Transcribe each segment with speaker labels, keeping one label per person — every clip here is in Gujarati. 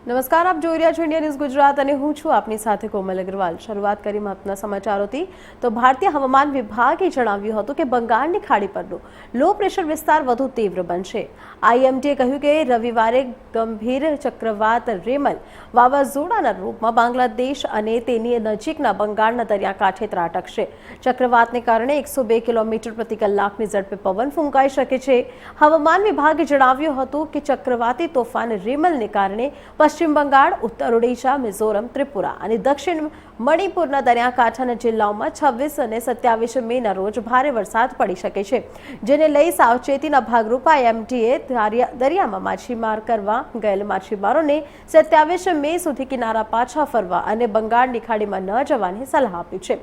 Speaker 1: નમસ્કાર, આપ જોઈ રહ્યા છો ઇન્ડિયા ન્યૂઝ ગુજરાત અને હું છું આપની સાથે કોમલ અગ્રવાલ। શરૂઆત કરી મહત્વના સમાચારોથી તો ભારતીય હવામાન વિભાગે જણાવ્યું હતું કે બંગાળની ખાડી પરનો લો પ્રેશર વિસ્તાર વધુ તીવ્ર બનશે। આઈએમડીએ કહ્યું કે રવિવારે ગંભીર ચક્રવાત રેમલ વાવાઝોડાના રૂપમાં બાંગ્લાદેશ અને તેની નજીકના બંગાળના દરિયાકાંઠે ત્રાટકશે। ચક્રવાતને કારણે 102 કિલોમીટર પ્રતિ કલાકની ઝડપે પવન ફૂંકાઈ શકે છે। હવામાન વિભાગે જણાવ્યું હતું કે ચક્રવાતી તોફાન રેમલને કારણે પશ્ચિમ બંગાળ, ઉત્તર ઓડિશા, મિઝોરમ, ત્રિપુરા અને દક્ષિણ મણિપુરના દરિયાકાંઠાના જિલ્લાઓમાં 26 અને 27 મેના રોજ ભારે વરસાદ પડી શકે છે, જેને લઈ સાવચેતીના ભાગરૂપે આઈએમડીએ દરિયામાં માછીમાર કરવા ગયેલ માછીમારોને 27 મે સુધી કિનારા પાછા ફરવા અને બંગાળની ખાડીમાં ન જવાની સલાહ આપી છે।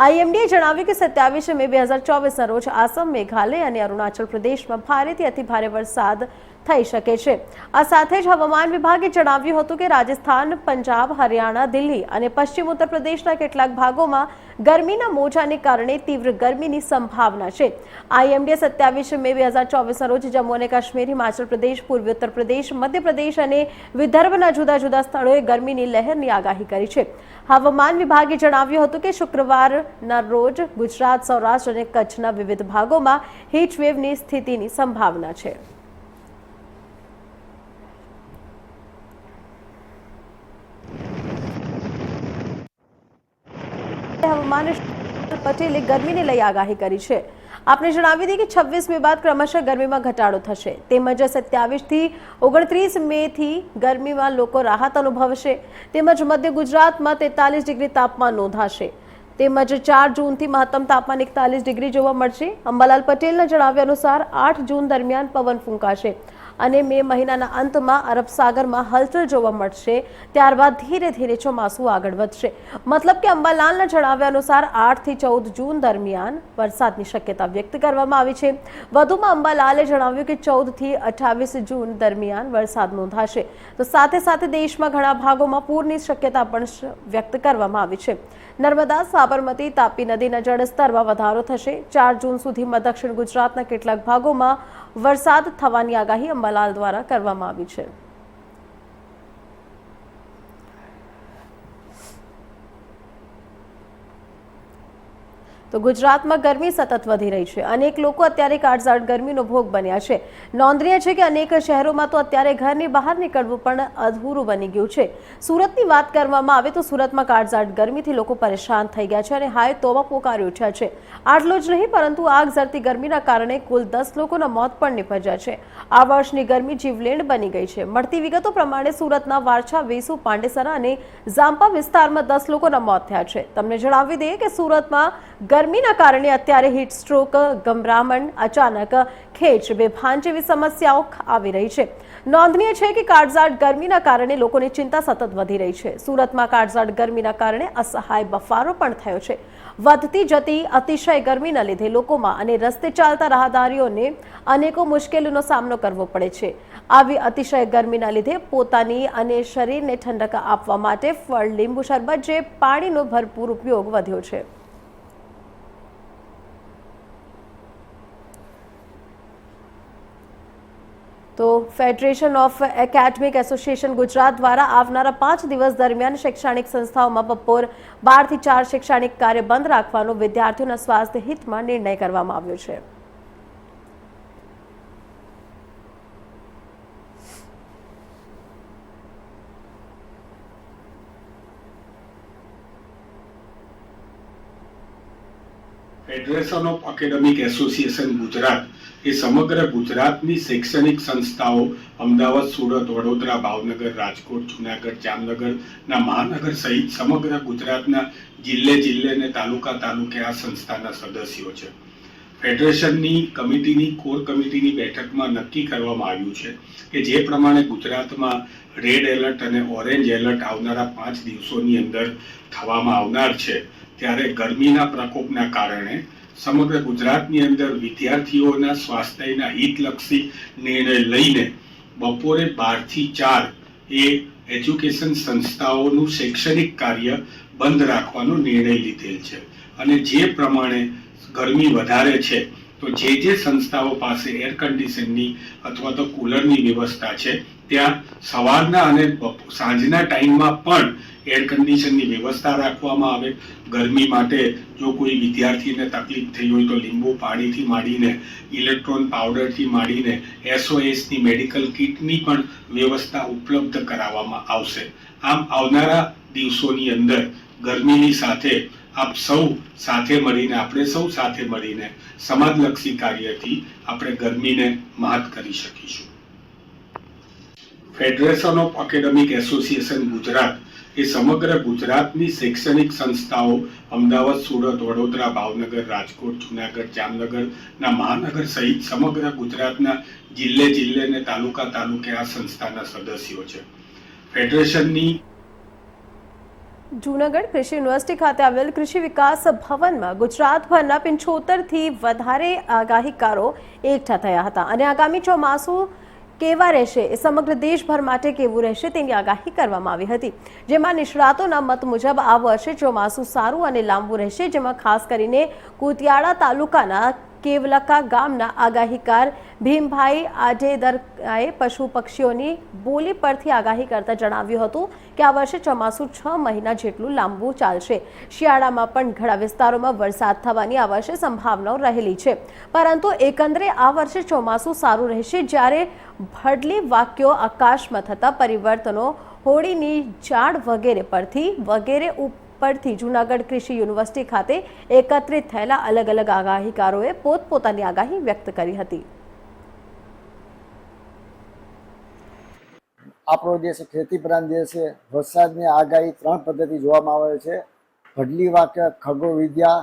Speaker 1: આઈએમડીએ જણાવ્યું કે 27 મે 2024ના રોજ આસામ, મેઘાલય અને અરુણાચલ પ્રદેશમાં ભારેથી અતિભારે વરસાદ થઈ શકે છે। આ સાથે જ હવામાન વિભાગે જણાવ્યું હતું કે રાજસ્થાન, પંજાબ, હરિયાણા, દિલ્હી અને પશ્ચિમ ઉત્તર પ્રદેશના કેટલાક ભાગોમાં ગરમીના મોજાને કારણે તીવ્ર ગરમીની સંભાવના છે। આઈએમડીએ 27 મે 2024ના રોજ જમ્મુ અને કાશ્મીર, હિમાચલ પ્રદેશ, પૂર્વી ઉત્તર પ્રદેશ, મધ્યપ્રદેશ અને વિદર્ભના જુદા જુદા સ્થળોએ ગરમીની લહેરની આગાહી કરી છે। હવામાન વિભાગે જણાવ્યું હતું કે શુક્રવારના રોજ ગુજરાત, સૌરાષ્ટ્ર અને કચ્છના વિવિધ ભાગોમાં હીટવેવની સ્થિતિની સંભાવના છે। હવામાન પટેલે ગરમીને લઈ આગાહી કરી છે। આપણે જણાવી દઈએ કે 26 મે બાદ ક્રમશઃ ગરમીમાં ઘટાડો થશે, તેમજ 27 થી 29 મે થી ગરમીમાં લોકો રાહત અનુભવશે, તેમજ મધ્ય ગુજરાતમાં 43 ડિગ્રી તાપમાન નોંધાશે, તેમજ 4 જૂનથી મહત્તમ તાપમાન 41 ડિગ્રી જોવા મળશે। અંબાલાલ પટેલના જણાવ્યા અનુસાર 8 જૂન દરમિયાન પવન ફૂંકાશે અને મે મહિનાના અંતમાં અરબ સાગરમાં હલચલ જોવા મળશે, ત્યારબાદ ધીરે ધીરે ચોમાસું આગળ વધશે। મતલબ કે અંબાલાલના જણાવ્યા અનુસાર 8 થી 14 જૂન દરમિયાન વરસાદની શક્યતા વ્યક્ત કરવામાં આવી છે। વધુમાં અંબાલાલે જણાવ્યું કે 14 થી 28 જૂન દરમિયાન વરસાદ નોંધાશે, તો સાથે સાથે દેશમાં ઘણા ભાગોમાં પૂરની શક્યતા પણ વ્યક્ત કરવામાં આવી છે। નર્મદા, સાબરમતી, તાપી નદીના જળસ્તરમાં વધારો થશે। 4 જૂન સુધીમાં દક્ષિણ ગુજરાતના કેટલાક ભાગોમાં વરસાદ થવાની આગાહી અંબાલાલ દ્વારા કરવામાં આવી છે। તો ગુજરાતમાં ગરમી સતત વધી રહી છે। અનેક લોકો અત્યારે કાળઝાળ ગરમીનો ભોગ બન્યા છે। નોંધનીય છે કે અનેક શહેરોમાં તો અત્યારે ઘરની બહાર નીકળવું પણ અધૂરું બની ગયું છે। સુરતની વાત કરવામાં આવે તો સુરતમાં કાળઝાળ ગરમીથી લોકો પરેશાન થઈ ગયા છે અને હાય તોબા પોકારી ઉઠ્યા છે। આટલું જ નહીં, પરંતુ આગ ઝરતી ગરમીના કારણે કુલ 10 લોકોના મોત પણ નીપજ્યા છે। આ વર્ષની ગરમી જીવલેણ બની ગઈ છે। મળતી વિગતો પ્રમાણે સુરતના વારછા, વેસુ, પાંડેસરા અને ઝાંપા વિસ્તારમાં 10 લોકોના મોત થયા છે। તમને જણાવી દઈએ કે સુરતમાં ગરમીના કારણે અત્યારે હીટ સ્ટ્રોક, ગભરામણ, અચાનક ખેંચ, બેભાન જેવી સમસ્યાઓ આવી રહી છે। નોંધનીય છે કે કાળઝાળ ગરમીના કારણે લોકોની ચિંતા સતત વધી રહી છે। સુરતમાં કાળઝાળ ગરમીના કારણે અસહાય બફારો પણ થયો છે। વધતી જતી અતિશય ગરમીના લીધે લોકોમાં અને રસ્તે ચાલતા રાહદારીઓને અનેકો મુશ્કેલીઓનો સામનો કરવો પડે છે। આવી અતિશય ગરમીના લીધે પોતાની અને શરીરને ઠંડક આપવા માટે ફળ, લીંબુ શરબત જે પાણીનો ભરપૂર ઉપયોગ વધ્યો છે। તો federation of academic association Gujarat દ્વારા આવનારા 5 દિવસ દરમિયાન શૈક્ષણિક સંસ્થાઓમાં બપોર 12 થી 4 શૈક્ષણિક કાર્ય બંધ રાખવાનો વિદ્યાર્થીઓના સ્વાસ્થ્ય હિતમાં નિર્ણય કરવામાં આવ્યો છે।
Speaker 2: Federation of academic association Gujarat એ સમગ્ર ગુજરાતની શૈક્ષણિક સંસ્થાઓ અમદાવાદ, સુરત, વડોદરા, ભાવનગર, રાજકોટ, જુનાગઢ, જામનગરના મહાનગર સહિત સમગ્ર ગુજરાતના જિલ્લે અને તાલુકે આ સંસ્થાના સદસ્યો છે। ફેડરેશનની કમિટીની કોર કમિટીની બેઠકમાં નક્કી કરવામાં આવ્યું છે કે જે પ્રમાણે ગુજરાતમાં રેડ એલર્ટ અને ઓરેન્જ એલર્ટ આવનારા 5 દિવસોની અંદર થવામાં આવનાર છે, ત્યારે ગરમીના પ્રકોપના કારણે સમગ્ર ગુજરાતની અંદર વિદ્યાર્થીઓના સ્વાસ્થ્યના હિતલક્ષી નિર્ણય લઈને બપોરે 12 થી 4 એ એજ્યુકેશન સંસ્થાઓનું શૈક્ષણિક કાર્ય બંધ રાખવાનો નિર્ણય લીધેલ છે। અને જે પ્રમાણે ગરમી વધારે છે તો જે સંસ્થાઓ પાસે એર કન્ડિશનની અથવા તો કુલરની વ્યવસ્થા છે ત્યાં સવારના અને સાંજના ટાઈમમાં પણ એર કન્ડિશનની વ્યવસ્થા રાખવામાં આવે. ગરમી માટે જો કોઈ વિદ્યાર્થીને તકલીફ થઈ હોય તો લીંબુ પાણીથી માંડીને ઇલેક્ટ્રોન પાવડરથી માંડીને SOSની મેડિકલ કિટની પણ વ્યવસ્થા ઉપલબ્ધ કરાવવામાં આવશે. આમ આવનારા દિવસોની અંદર ગરમીની સાથે આપ સૌ સાથે મળીને આપણે સૌ સાથે મળીને સમાજલક્ષી કાર્યથી આપણે ગરમીને માત કરી શકીશું. Federation of academic association Gujarat એ સમગ્ર ગુજરાતની શૈક્ષણિક સંસ્થાઓ અમદાવાદ, સુરત, વડોદરા, ભાવનગર, રાજકોટ, જુનાગઢ, જામનગરના મહાનગર સહિત સમગ્ર ગુજરાતના જિલ્લે અને તાલુકે આ સંસ્થાના સદસ્યો છે. ફેડરેશનની
Speaker 1: જૂનાગઢ કૃષિ યુનિવર્સિટી ખાતે આવેલ કૃષિ વિકાસ ભવનમાં ગુજરાતભરના 75થી વધારે આગાહીકારો એકઠા થયા હતા અને આગામી ચોમાસું કેવા રહેશે એ સમગ્ર દેશભર માટે કેવું રહેશે તેની આગાહી કરવામાં આવી હતી, જેમાં નિષ્ણાતોના મત મુજબ આ વર્ષે ચોમાસું સારું અને લાંબુ રહેશે, જેમાં ખાસ કરીને કુતિયાળા તાલુકાના કેવલકા ગામના આગાહીકાર ભીમભાઈ આઢેદરએ પશુ પક્ષીઓની બોલી પરથી આગાહી કરતા જણાવ્યું હતું કે આ વર્ષે ચોમાસું 6 મહિના જેટલું લાંબુ ચાલશે. શિયાળામાં પણ ઘણા વિસ્તારોમાં વરસાદ થવાની આ વર્ષે સંભાવનાઓ રહેલી છે, પરંતુ એકંદરે આ વર્ષે ચોમાસું સારું રહેશે. જ્યારે ભડલી વાક્યો આકાશમાં થતા પરિવર્તનો, હોળીની ઝાડ વગેરે પરથી જૂનાગઢ કૃષિ યુનિવર્સિટી ખાતે એકત્રિત થયેલા અલગ અલગ આગાહીકારોએ પોતપોતાની આગાહી વ્યક્ત કરી હતી.
Speaker 3: આપણો દેશ ખેતી પ્રધાન દેશ છે. વરસાદની આગાહી 3 પદ્ધતિ જોવામાં આવે છે: ભડલી વાક્ય, ખગોળવિદ્યા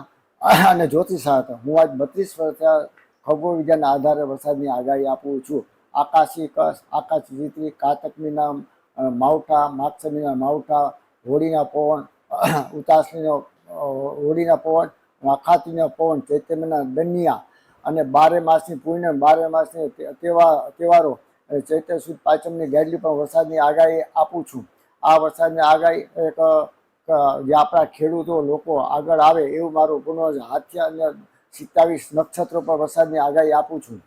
Speaker 3: અને જ્યોતિષશાસ્ત્ર. હું આજ 32 વર્ષથી ખગોળવિદ્યાના આધારે વરસાદની આગાહી આપું છું. આકાશી કસ, આકાશ જીતરી, કારતક મહિના માવઠા, માગસર મહિના માવઠા, હોળીના પવન, ઉતાસણીનો હોળીના પવન, અખાતીનો પવન, ચૈત્ર મહિના દનિયા અને 12 માસની પૂર્ણિમા, 12 માસની તહેવારો, ચૈત્ર સુદ પાંચમની ગેરલી પણ વરસાદની આગાહી આપું છું. આ વરસાદની આગાહી એક જે આપણા ખેડૂતો લોકો આગળ આવે એવું મારું પૂર્ણ હાથિયા અને 27 નક્ષત્રો પર વરસાદની આગાહી આપું છું.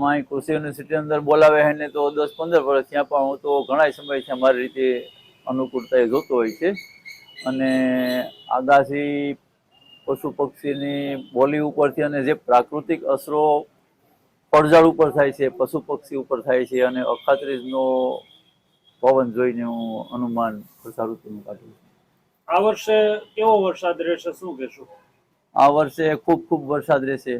Speaker 4: મારી કૃષિ યુનિવર્સિટી અંદર બોલાવે છે ને તો 10-15 વર્ષ ત્યાં પણ હું તો ઘણા સમયથી અમારી રીતે અનુકૂળતા જોતો હોય છે. અને આગાહી પશુ પક્ષીની બોલી ઉપરથી અને જે પ્રાકૃતિક અસરો ફળઝાડ ઉપર થાય છે, પશુ પક્ષી ઉપર થાય છે અને અખાત્રીજનો પવન જોઈને હું અનુમાન વર્ષાઋતુનું કાઢું છું.
Speaker 5: આ વર્ષે કેવો વરસાદ રહેશે, શું કહેશું?
Speaker 4: આ વર્ષે ખૂબ વરસાદ રહેશે.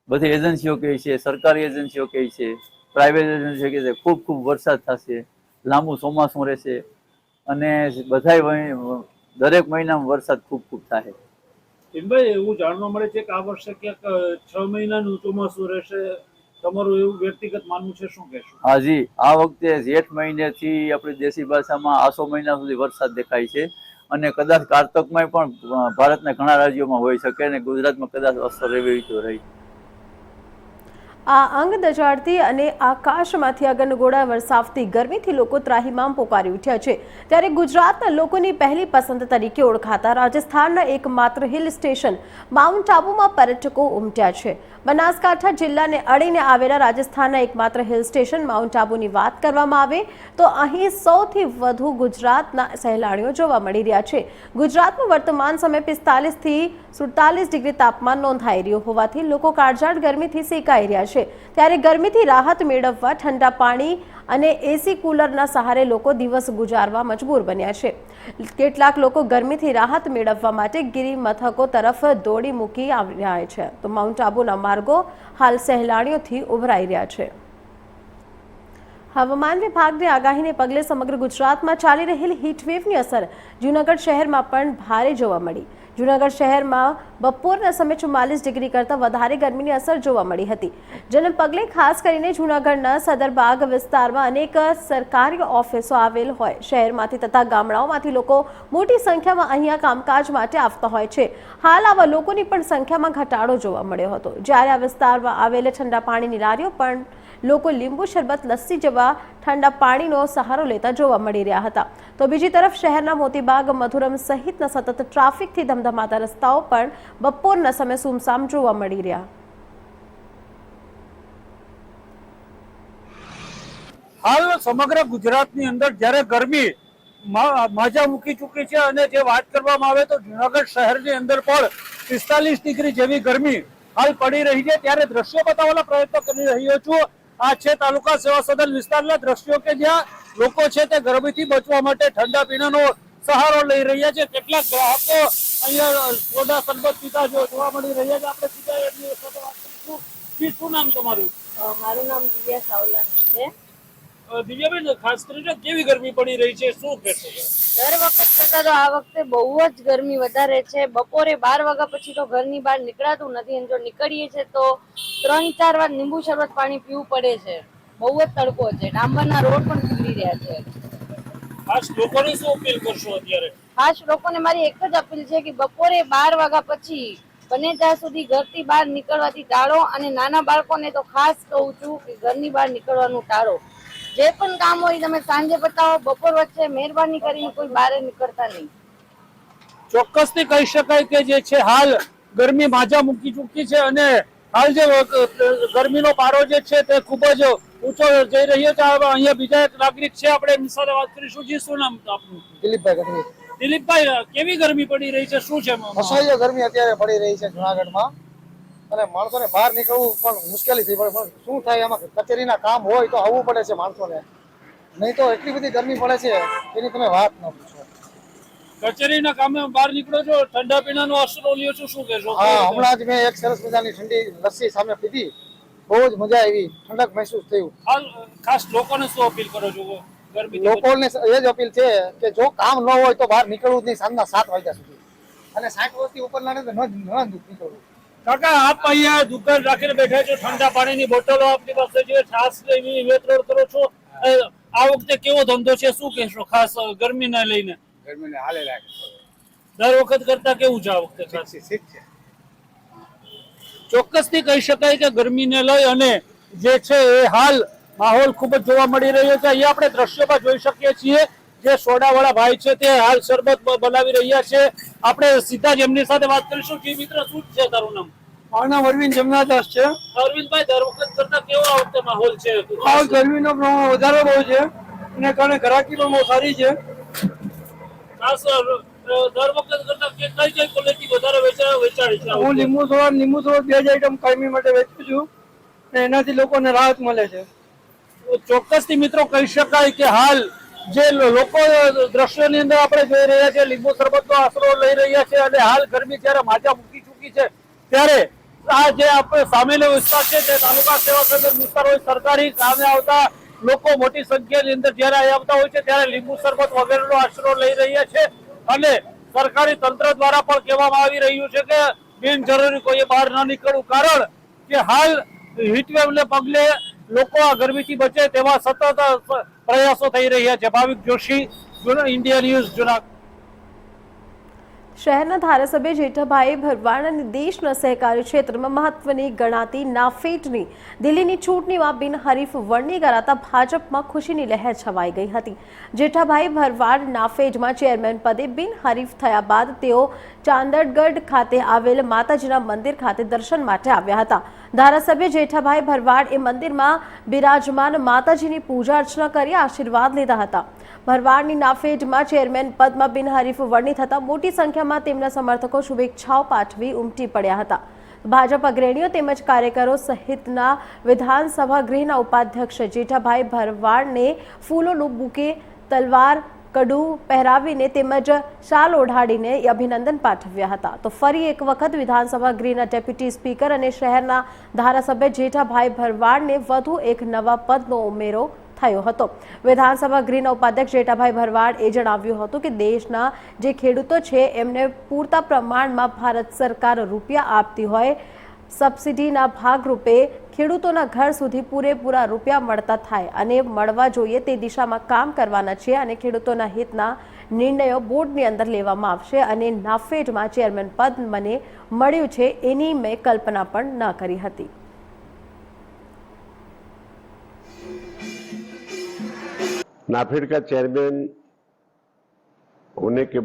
Speaker 4: બધી એજન્સીઓ કહે છે, સરકારી એજન્સીઓ કહે છે, પ્રાઇવેટ એજન્સીઓ કહે છે ખૂબ વરસાદ થશે, લાંબુ ચોમાસું રહેશે અને દરેક મહિનામાં વરસાદ ખૂબ થાય.
Speaker 5: ભીમભાઈ, એવું જાણવા મળે છે કે આ વર્ષે ક્યાંક 6 મહિનાનું ચોમાસું રહેશે, તમારું એવું વ્યક્તિગત માનવું છે, શું કહેશું?
Speaker 4: હાજી, આ વખતે જેઠ મહિનેથી આપણી દેશી ભાષામાં આસો મહિના સુધી વરસાદ દેખાય છે અને કદાચ કારતકમાં પણ ભારતના ઘણા રાજ્યોમાં હોઈ શકે અને ગુજરાતમાં કદાચ અસર એવી તો રહી.
Speaker 1: આ અંગ દજાડતી અને આકાશમાંથી અગનગોળા વરસાવતી ગરમીથી લોકો ત્રાહિમામ પોકારી ઉઠ્યા છે. ત્યારે ગુજરાતના લોકોની પહેલી પસંદ તરીકે ઓળખાતા રાજસ્થાનના એકમાત્ર હિલ સ્ટેશન માઉન્ટ આબુમાં પર્યટકો ઉમટ્યા છે. બનાસકાંઠા જિલ્લાને અડીને આવેલા રાજસ્થાનના એકમાત્ર હિલ સ્ટેશન માઉન્ટ આબુની વાત કરવામાં આવે તો અહીં સૌથી વધુ ગુજરાતના સહેલાણીઓ જોવા મળી રહ્યા છે. ગુજરાતમાં વર્તમાન સમયે 45 થી 47 ડિગ્રી તાપમાન નોંધાઈ રહ્યું હોવાથી લોકો કાળઝાળ ગરમીથી સેકાઈ રહ્યા છે. ત્યારે ગરમીથી રાહત મેળવવા ઠંડા પાણી અને એસી કુલરના સહારે લોકો દિવસ ગુજારવા મજબૂર બન્યા છે. કેટલાક લોકો ગરમીથી રાહત મેળવવા માટે ગિરિ મથકો તરફ દોડી મૂકી આવી રહ્યા છે, તો માઉન્ટ આબુના માર્ગો હાલ સહેલાણીઓથી ઉભરાઈ રહ્યા છે. હવામાન વિભાગની આગાહીને પગલે સમગ્ર ગુજરાતમાં ચાલી રહેલી હીટવેવની અસર જૂનાગઢ શહેરમાં પણ ભારે જોવા મળી. જૂનાગઢ શહેરમાં બપોરના સમયે 44 ડિગ્રી કરતાં વધારે ગરમીની અસર જોવા મળી હતી, જેને પગલે ખાસ કરીને જૂનાગઢના સદરબાગ વિસ્તારમાં અનેક સરકારી ઓફિસો આવેલ હોય, શહેરમાંથી તથા ગામડાઓમાંથી લોકો મોટી સંખ્યામાં અહીંયા કામકાજ માટે આવતા હોય છે. હાલ આવા લોકોની પણ સંખ્યામાં ઘટાડો જોવા મળ્યો હતો. જ્યારે આ વિસ્તારમાં આવેલ ઠંડા પાણીની લારીઓ પણ લોકો લીંબુ શરબત, લસ્સી જેવા ઠંડા પાણીનો સહારો લેતા જોવા મળી રહ્યા હતા. તો બીજી તરફ શહેરના મોતીબાગ, મધુરમ સહિતના સતત ટ્રાફિકથી ધમધમાતા રસ્તાઓ પણ બપોરના સમયે સુમસામ જોવા મળી રહ્યા.
Speaker 5: હાલ સમગ્ર ગુજરાતની અંદર જ્યારે ગરમી માજા મૂકી ચૂકી છે અને જે વાત કરવામાં આવે તો જુનાગઢ શહેરની અંદર પણ 45 ડિગ્રી જેવી ગરમી હાલ પડી રહી છે, ત્યારે દ્રશ્યો બતાવવાના પ્રયત્ન કરી રહ્યો છું। આ છે તાલુકા સેવા સદન વિસ્તારના દ્રશ્યો કે જ્યાં લોકો છે તે ગરમીથી બચવા માટે ઠંડા પીણાનો સહારો લઈ રહ્યા છે। કેટલાક ગ્રાહકો અહીંયા સોડા સરબત પીતા જોવા મળી રહ્યા છે। આપણે સીધા એમની સાથે વાત કરીશું। શું નામ તમારું?
Speaker 6: મારું નામ દિવ્યા સાવલાની છે।
Speaker 5: દિવ્યાબેન, ખાસ કરીને કેવી ગરમી પડી રહી છે, શું કહેશો?
Speaker 6: દર વખત કરતા તો આ વખતે બહુ જ ગરમી વધારે છે। બપોરે 12 વાગ્યા પછી તો ઘરની બહાર નીકળાતું નથી અને જો નીકળીએ છે તો 3-4 વાર લીંબુ શરબત પાણી પીવું પડે છે। બહુ જ તડકો છે, ડાંબરના રોડ પણ પીગળી રહ્યા છે।
Speaker 5: ખાસ લોકોને શું અપીલ કરશો અત્યારે?
Speaker 6: ખાસ લોકોને મારી એક જ અપીલ છે કે બપોરે 12 વાગ્યા પછી બને ત્યાં સુધી ઘરથી બહાર નીકળવાથી ટાળો અને નાના બાળકોને તો ખાસ કહું છું કે ઘરની બહાર નીકળવાનું ટાળો। જે પણ કામ હોય તમે સાંજે બતાવો, બપોર વચ્ચે મહેરબાની કરીને કોઈ બહાર નીકળતા નહીં।
Speaker 5: ચોક્કસથી કહી શકાય કે જે છે હાલ ગરમી માજા મૂકી ચૂકી છે અને હાલ જે ગરમીનો પારો જે છે તે ખૂબ જ ઊંચો જઈ રહ્યો છે। અહીંયા બીજા એક નાગરિક છે, આપણે એમની સાથે વાત કરીશું। જી, શું નામ આપનું?
Speaker 7: દિલીપભાઈ ગઢવી।
Speaker 5: દિલીપભાઈ, કેવી ગરમી પડી રહી છે, શું છે?
Speaker 7: અસહ્ય ગરમી અત્યારે પડી રહી છે જુનાગઢમાં અને માણસોને બહાર નીકળવું પણ મુશ્કેલી થઈ પડે। પણ શું થાય, એમાં કચેરીના કામ હોય તો આવવું પડે છે માણસોને, નહીં તો એટલી બધી ગરમી પડે છે એની તમે વાત ન પૂછો।
Speaker 5: કચેરીના કામે બહાર નીકળો છો, ઠંડા પીણાનો આશરો લ્યો છો, શું કહેશો?
Speaker 7: હા, હમણાં જ મેં એક સરસ મજાની ઠંડી લસ્સી સામે પીધી, બહુ જ મજા આવી, ઠંડક મહેસૂસ થયું।
Speaker 5: હાલ ખાસ લોકોને શું અપીલ કરો છો?
Speaker 7: લોકોને એ જ અપીલ છે કે જો કામ ન હોય તો બહાર નીકળવું જ નહીં સાંજના 7 વાગ્યા સુધી, અને 60 વર્ષથી ઉપરના ને તો ન નીકળવું।
Speaker 5: કાકા, આપ અહીંયા દુકાન રાખીને બેઠા છો, ઠંડા પાણીની બોટલો આપની પાસે છે, છાસ એવી વેચાણ કરો છો, આ વખતે કેવો ધંધો છે, શું કહેશો ખાસ ગરમીને લઈને?
Speaker 7: ગરમીને હાલે લાગે,
Speaker 5: દર વખત કરતા કેવું છે આ વખતે?
Speaker 7: ઠીક છે।
Speaker 5: ચોક્કસથી કહી શકાય કે ગરમીને લઈ અને જે છે એ હાલ માહોલ ખૂબ જ જોવા મળી રહ્યો છે। અહીંયા આપણે દ્રશ્યોમાં જોઈ શકીએ છીએ જે સોડાવાળા ભાઈ છે તે હાલ શરબત બનાવી રહ્યા છે। આપણે સીધા જ એમની સાથે વાત કરીશું। જી મિત્ર, શું છે તારું નામ?
Speaker 7: મારું નામ અરવિંદ જમનાદાસ છે।
Speaker 5: અરવિંદભાઈ, દર વખત કરતા કેવો આ વખતે માહોલ છે?
Speaker 7: હાલ ગરમીનો પ્રમાણ વધારે બહુ છે અને કારણે ગ્રાહકી પણ બહુ સારી છે।
Speaker 5: ખાસ દર વખત કરતા કઈ ક્વોલિટી વધારે વેચાણી છે?
Speaker 7: હું લીંબુ સોડા 2 જ આઈટમ કાયમી માટે વેચું છું અને એનાથી લોકોને રાહત મળે છે।
Speaker 5: ચોક્કસથી મિત્રો કહી શકાય કે હાલ જે લોકો દ્રશ્યોની અંદર આપણે જોઈ રહ્યા છે, લીંબુ શરબતનો આશરો લઈ રહ્યા છે અને હાલ ગરમી જ્યારે માજા મૂકી ચૂકી છે ત્યારે આ જે આપણે સામેનો વિસ્તાર છે તે તાલુકા સેવા સદન વિસ્તાર હોય, સરકારી સામે આવતા લોકો મોટી સંખ્યાની અંદર જ્યારે આવતા હોય છે ત્યારે લીંબુ શરબત વગેરેનો આશરો લઈ રહ્યા છે અને સરકારી તંત્ર દ્વારા પણ કહેવામાં આવી રહ્યું છે કે બિનજરૂરી કોઈએ બહાર ન નીકળવું, કારણ કે હાલ હીટવેવને પગલે લોકો આ ગરમીથી બચે તેવા સતત પ્રયાસો થઈ રહ્યા છે। ભાવિક જોશી, ઇન્ડિયા ન્યૂઝ, જુનાગઢ।
Speaker 1: શહેરના ધારાસભ્ય જેઠાભાઈ ભરવાડ અને દેશના સહકારી ક્ષેત્રમાં મહત્વની ગણાતી નાફેડની દિલ્હીની ચૂંટણીમાં બિનહરીફ વરણી કરાતા ભાજપમાં ખુશીની લહેર છવાઈ ગઈ હતી। જેઠાભાઈ ભરવાડ નાફેડમાં ચેરમેન પદે બિનહરીફ થયા બાદ તેઓ ચાંદડગઢ ખાતે આવેલ માતાજીના મંદિર ખાતે દર્શન માટે આવ્યા હતા। ધારાસભ્ય જેઠાભાઈ ભરવાડ એ મંદિરમાં બિરાજમાન માતાજીની પૂજા અર્ચના કરી આશીર્વાદ લીધા હતા। ભરવાડની નાફેડમાં ચેરમેન પદમાં બિનહરીફ વરણી થતા મોટી સંખ્યામાં તેમના સમર્થકો શુભેચ્છાઓ પાઠવી ઉમટી પડ્યા હતા। ભાજપ અગ્રણીઓ તેમજ કાર્યકરો સહિતના વિધાનસભા ગૃહના ઉપાધ્યક્ષ જેઠાભાઈ ભરવાડને ફૂલોનું બુકે, તલવાર, કડું પહેરાવીને તેમજ શાલ ઓઢાડીને અભિનંદન પાઠવ્યા હતા। તો ફરી એક વખત વિધાનસભા ગૃહના ડેપ્યુટી સ્પીકર અને શહેરના ધારાસભ્ય જેઠાભાઈ ભરવાડને વધુ એક નવા પદનો ઉમેરો થયો હતો। વિધાનસભા ગૃહના ઉપાધ્યક્ષ જેઠાભાઈ ભરવાડ એ જણાવ્યું હતું કે દેશના જે ખેડૂતો છે એમને પૂરતા પ્રમાણમાં ભારત સરકાર રૂપિયા આપતી હોય, સબસિડીના ભાગરૂપે ખેડૂતોના ઘર સુધી પૂરેપૂરા રૂપિયા મળતા થાય અને મળવા જોઈએ તે દિશામાં કામ કરવાના છે અને ખેડૂતોના હિતના નિર્ણયો બોર્ડની અંદર લેવામાં આવશે અને નાફેડમાં ચેરમેન પદ મને મળ્યું છે એની મેં કલ્પના પણ ન કરી હતી।
Speaker 8: नाफेड का चेयरमैन होने के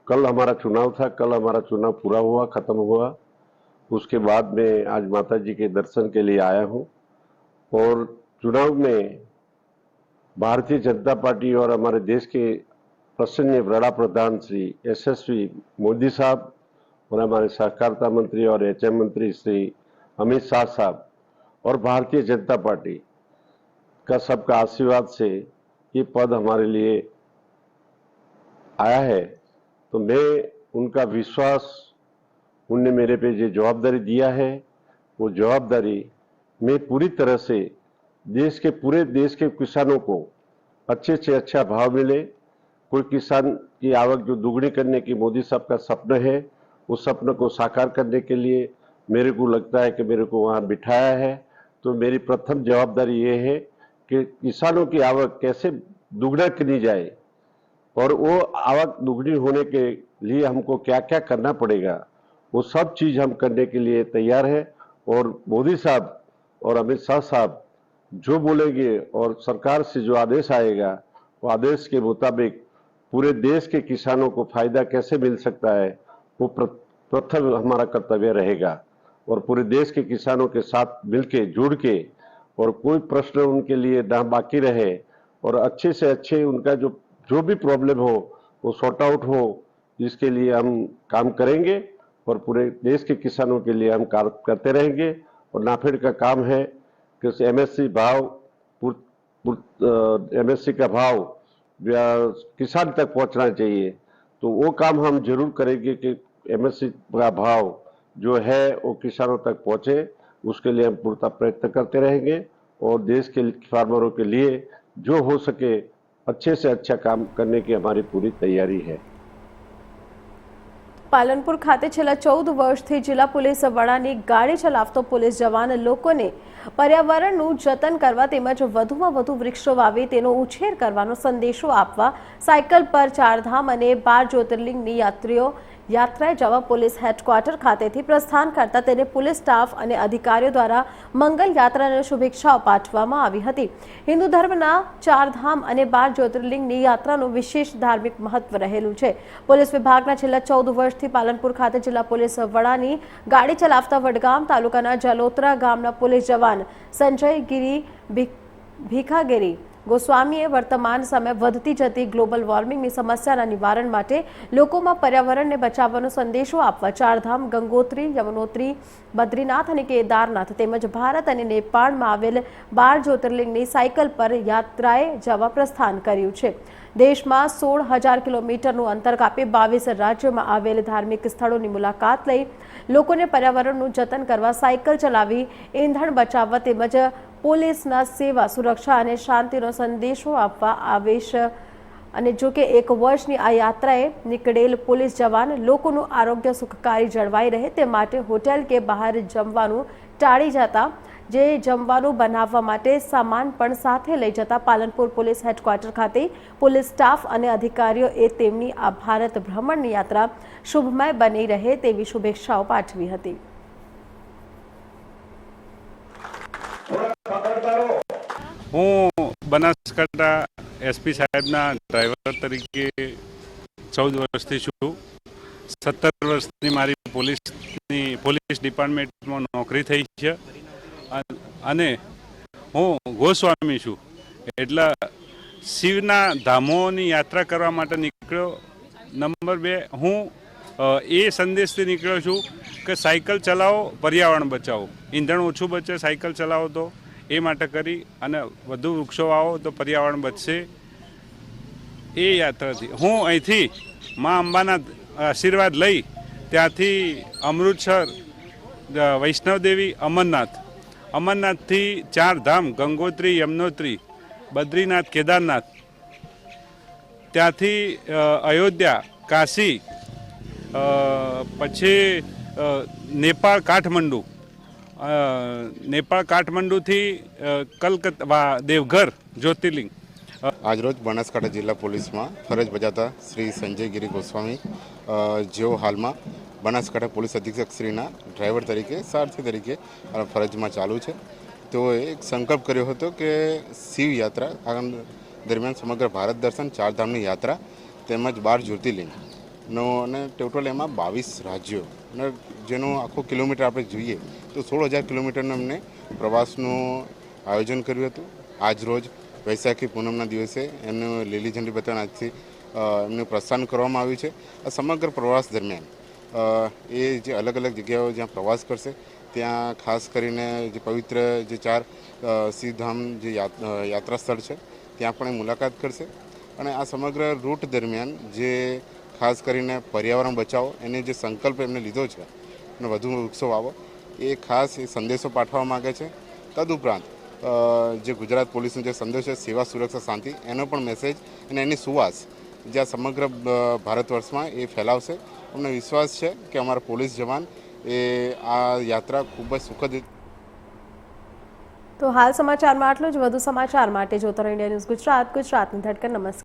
Speaker 8: कल हमारा चुनाव था, कल हमारा चुनाव पूरा हुआ, खत्म हुआ। उसके बाद मैं आज माता जी के दर्शन के लिए आया हूँ और चुनाव में भारतीय जनता पार्टी और हमारे देश के प्रसन्न वड़ा प्रधान श्री यशस्वी मोदी साहब और हमारे सहकारिता मंत्री और एचएम मंत्री श्री अमित शाह साहब और भारतीय जनता पार्टी का सबका आशीर्वाद से ये पद हमारे लिए आया है। तो मैं उनका विश्वास, उनने मेरे पे जो जवाबदारी दिया है, वो जवाबदारी मैं पूरी तरह से पूरे देश के किसानों को अच्छे से अच्छा भाव मिले। कोई किसान की आवक जो दुगनी करने की मोदी साहब का सपना है, उस सपने को साकार करने के लिए मेरे को लगता है कि मेरे को वहाँ बिठाया है। तो मेरी प्रथम जवाबदारी ये है कि किसानों की आवक कैसे दुगना करी जाए और वो आवक दुगनी होने के लिए हमको क्या क्या करना पड़ेगा, वो सब चीज हम करने के लिए तैयार है। और मोदी साहब और अमित शाह साहब जो बोलेंगे और सरकार से जो आदेश आएगा, वो आदेश के मुताबिक पूरे देश के किसानों को फायदा कैसे मिल सकता है, वो प्रथम हमारा कर्तव्य रहेगा। और पूरे देश के किसानों के साथ मिलके जुड़ के और कोई प्रश्न उनके लिए ना बाकी रहे और अच्छे से अच्छे उनका जो भी प्रॉब्लम हो वो सॉर्ट आउट हो, इसके लिए हम काम करेंगे और पूरे देश के किसानों के लिए हम कार्य करते रहेंगे। और नाफेड का काम है कि एमएसपी का भाव किसान तक पहुंचना चाहिए। तो वो काम हम जरूर करेंगे कि एमएसपी का भाव जो है वो किसानों तक पहुंचे, उसके लिए हम पूरा प्रयत्न करते रहेंगे और देश के फार्मरों के लिए जो हो सके अच्छे से अच्छा काम करने की हमारी पूरी तैयारी है।
Speaker 1: પાલનપુર ખાતે છેલ્લા 14 વર્ષથી જિલ્લા પોલીસ વડાની ગાડી ચલાવતો પોલીસ જવાન લોકોને પર્યાવરણનું જતન કરવા તેમજ વધુમાં વધુ વૃક્ષો વાવી તેનો ઉછેર કરવાનો સંદેશો આપવા સાયકલ પર 4 ધામ અને 12 જ્યોતિર્લિંગની યાત્રાએ જવા પોલીસ હેડક્વાર્ટર ખાતેથી પ્રસ્થાન કરતા તેને પોલીસ સ્ટાફ અને અધિકારીઓ દ્વારા મંગલ યાત્રાને શુભેચ્છાઓ પાઠવવામાં આવી હતી। હિન્દુ ધર્મના 4 ધામ અને 12 જ્યોતિર્લિંગની યાત્રાનું વિશેષ ધાર્મિક મહત્વ રહેલું છે। પોલીસ વિભાગના છેલ્લા 14 વર્ષથી પાલનપુર ખાતે જિલ્લા પોલીસ વડાની ગાડી ચલાવતા વડગામ તાલુકાના જલોત્રા ગામના પોલીસ જવાન સંજય ગિરી ભીખાગીરી ગોસ્વામીએ વર્તમાન સમય વધતી જતી ગ્લોબલ વોર્મિંગની સમસ્યાના નિવારણ માટે લોકોમાં પર્યાવરણને બચાવવાનો સંદેશો આપવા 4 ધામ ગંગોત્રી, યમનોત્રી, બદ્રીનાથ અને કેદારનાથ તેમજ ભારત અને નેપાળમાં આવેલ 12 જ્યોતિર્લિંગની સાયકલ પર યાત્રાએ જવા પ્રસ્થાન કર્યું છે। દેશમાં 16,000 કિલોમીટરનું અંતર કાપી 22 રાજ્યોમાં આવેલ ધાર્મિક સ્થળોની મુલાકાત લઈ લોકોને પર્યાવરણનું જતન કરવા સાયકલ ચલાવી ઈંધણ બચાવવા તેમજ પોલીસના સેવા, સુરક્ષા અને શાંતિનો સંદેશો આપવા આવેશ અને જો કે 1 વર્ષની આ યાત્રાએ નીકળેલ પોલીસ જવાન લોકોનું આરોગ્ય સુખકારી જળવાઈ રહે તે માટે હોટેલ કે બહાર જમવાનું ટાળી જતા જે જમવાનું બનાવવા માટે સામાન પણ સાથે લઈ જતા પાલનપુર પોલીસ હેડક્વાર્ટર ખાતે પોલીસ સ્ટાફ અને અધિકારીઓએ તેમની આ ભારત ભ્રમણની યાત્રા શુભમય બની રહે તેવી શુભેચ્છાઓ પાઠવી હતી।
Speaker 9: હું બનાસકાંઠા એસપી સાહેબના ડ્રાઈવર તરીકે 14 વર્ષથી છું। 17 વર્ષની મારી પોલીસ ડિપાર્ટમેન્ટમાં નોકરી થઈ છે અને હું ગોસ્વામી છું। એટલે શિવના ધામોની યાત્રા કરવા માટે નીકળ્યો। નંબર 2, હું એ સંદેશથી નીકળ્યો છું કે સાયકલ ચલાવો, પર્યાવરણ બચાવો, ઈંધણ ઓછું બચે સાયકલ ચલાવો તો, એ માટે કરી અને વધુ વૃક્ષો વાવો તો પર્યાવરણ બચશે। એ યાત્રાથી હું અહીંથી મા અંબાના આશીર્વાદ લઈ ત્યાંથી અમૃતસર, વૈષ્ણવદેવી, અમરનાથથી 4 ધામ ગંગોત્રી, યમનોત્રી, બદ્રીનાથ, કેદારનાથ, ત્યાંથી અયોધ્યા, કાશી, પછી નેપાળ, કાઠમંડુથી કલકત્તા, દેવઘર જ્યોતિર્લિંગ।
Speaker 10: આજરોજ બનાસકાંઠા જિલ્લા પોલીસમાં ફરજ બજાવતા શ્રી સંજય ગિરી ગોસ્વામી જેઓ હાલમાં બનાસકાંઠા પોલીસ અધિક્ષક શ્રીના ડ્રાઈવર તરીકે, સારથી તરીકે ફરજમાં ચાલુ છે। તેઓએ એક સંકલ્પ કર્યો હતો કે શિવ યાત્રા દરમિયાન સમગ્ર ભારત દર્શન, 4 ધામની યાત્રા તેમજ 12 જ્યોતિર્લિંગનો અને ટોટલ એમાં 22 રાજ્યો અને જેનું આખું કિલોમીટર આપણે જોઈએ તો 16,000 કિલોમીટરનું અમને પ્રવાસનું આયોજન કર્યું હતું। આજ રોજ વૈશાખી પૂનમના દિવસે એમનું લીલી ઝંડી બતાવીને આજથી એમનું પ્રસ્થાન કરવામાં આવ્યું છે. આ સમગ્ર પ્રવાસ દરમિયાન એ જે અલગ અલગ જગ્યાઓ જ્યાં પ્રવાસ કરશે ત્યાં ખાસ કરીને જે પવિત્ર જે 4 સિદ્ધધામ જે યાત્રા સ્થળ છે ત્યાં પણ એ મુલાકાત કરશે. અને આ સમગ્ર રૂટ દરમિયાન જે ખાસ કરીને પર્યાવરણ બચાવો એને જે સંકલ્પ એમને લીધો છે અને વધુ વૃક્ષો વાવો એ ખાસ એ સંદેશો પાઠવવા માગે છે. તદુપરાંત જે ગુજરાત પોલીસનો જે સંદેશ છે સેવા સુરક્ષા શાંતિ એનો પણ મેસેજ અને એની સુવાસ જે આ સમગ્ર ભારત વર્ષમાં એ ફેલાવશે. અમને વિશ્વાસ છે કે અમારા પોલીસ જવાન એ આ યાત્રા ખૂબ જ સુખદ.
Speaker 1: તો હાલ સમાચારમાં આટલું જ. વધુ સમાચાર માટે જોતા રહો ઇન્ડિયા ન્યૂઝ ગુજરાત, ગુજરાતની ધડકન. નમસ્કાર.